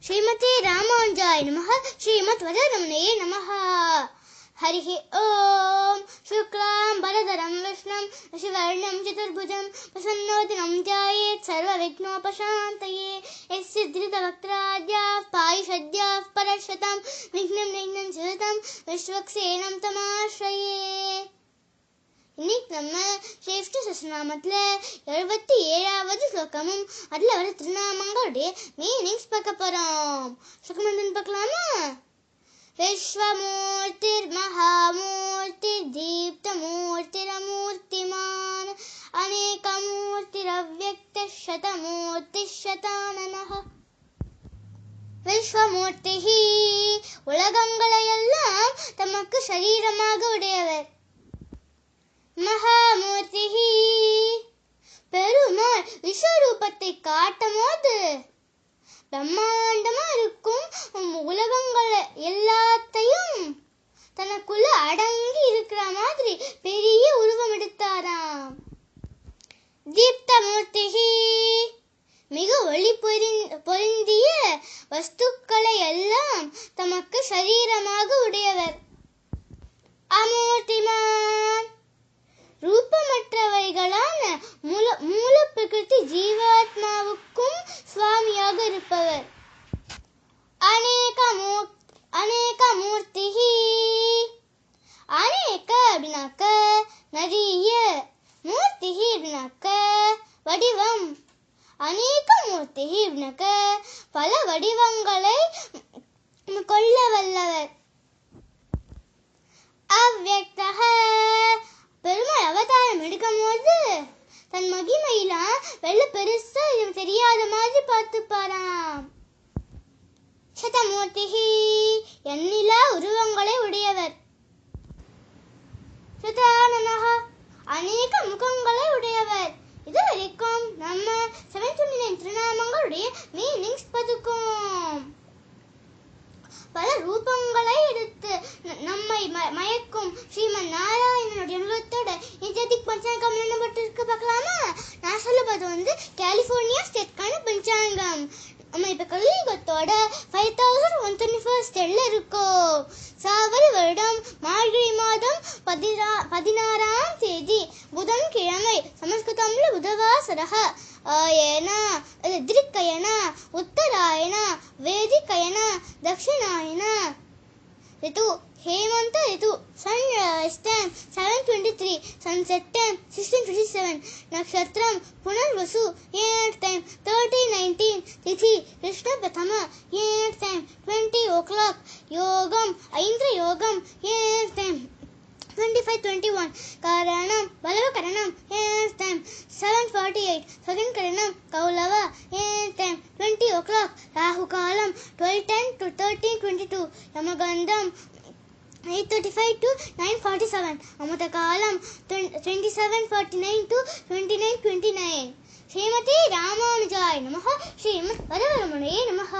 श्रीमते रामानुजाय नमः। श्रीमद्वररमणये नमः। हरिः ओम। शुक्लां वरदरं विष्णुं शशिवर्णं चतुर्भुजं प्रसन्नवदनं ध्यायेत् सर्वविघ्नोपशान्तये। यस्य धृतवक्त्राद्याः पारिषद्याः परशतं विघ्नं निघ्नं सततं विश्वक्सेनं तमाश्रये. இன்னைக்கு நம்ம ஸ்ரீவிஷ்ணு சஹஸ்ரநாமத்துல 77வது ஸ்லோகமும் அதுல வர திருநாமங்களுடைய மீனிங்ஸ் பார்க்க போறோம். ஸ்லோகம் என்னன்னு பார்க்கலாமா? விஸ்வமூர்த்திர் மகாமூர்த்திர் தீப்தமூர்த்திரமூர்த்திமான் அநேகமூர்த்திரவ்யக்த சதமூர்த்திஷதானனஹ. விஸ்வமூர்த்திஹி உலகங்களையெல்லாம் தமக்கு சரீரமாக உடையவர். மகாமூர்த்திஹி பெருமாள் விஸ்வரூபத்தை காட்டும் போது பிரம்மாண்டமா இருக்கும் உலகங்கள் எல்லாத்தையும் தனக்குள்ள அடங்கி இருக்கிற மாதிரி பெரிய உருவம் எடுத்தாராம். தீப்தமூர்த்திஹி மிக ஒளி பொருந்திய வஸ்துக்களை எல்லாம் தமக்கு சரீரமாக உடையவர். அமூர்த்திமான் ரூபமற்றவைகளான மூல பிரகிருதி ஜீவாத்மாவுக்கும் சுவாமியாக இருப்பவர். அநேக மூர்த்திஹி அநேக அப்படின்னாக்க நிறைய, மூர்த்திஹி அப்படின்னாக்க வடிவம். அநேக மூர்த்திஹி அப்படின்னாக்க பல வடிவங்களை கொள்ள வல்லவர். அவ்யக்தஹ பெருமாள் அவதாரம் எடுக்கும் போது தன் மகிமையெல்லாம் வெள்ள பெருசா தெரியாத மாதிரி பார்த்துப்பாராம். சதமூர்த்திஹி எண்ணிலா உருவங்களை உடையவர். சதானனஹ அநேக முகங்களை உடையவர். இது வரைக்கும் நம்ம 729 திருநாமங்களுடைய மீனிங்ஸ் பார்த்துக்கோம். பல ரூபங்களை எடுத்து நம்மை மயக்கும் ஸ்ரீமன் நாராயணனுடைய அனுபவத்தோட இந்தியாத்திக் பஞ்சாங்கம் என்ன பட்டிருக்கு பார்க்கலாமா? நான் சொல்ல போது கலிபோர்னியா ஸ்டேட்கான பஞ்சாங்கம். நம்ம இப்ப கலியுகத்தோட 5121 இருக்கோம். சாவரி வருடம் மார்கழி மாதம் 16ஆம் தேதி புதன்கிழமை. சமஸ்கிருதம்ல புதவாசரஹ ஆயன திருக்கயன உத்தராயண வேதிக்கயன தட்சிணாயன. ரிது हेमंत ऋतु. sunrise time 7:23, sunset time 16:27, नक्षत्रम Punarvasu, year time 30:19, तिथि कृष्ण प्रथमा, year time 20 o'clock, योगम ऐन्द्र योगम, year time 25:21, कारणम बलव कारणम, year time 7:48, second कारणम कौलवा, year time 20 o'clock, Rahu column 12:10 to 13:22, यमगंधम 8:35 to 9:47, Amrit column 27:49 to 29:29. श्रीमते रामानुजाय नमः. श्रीमद्वररमणये नमः.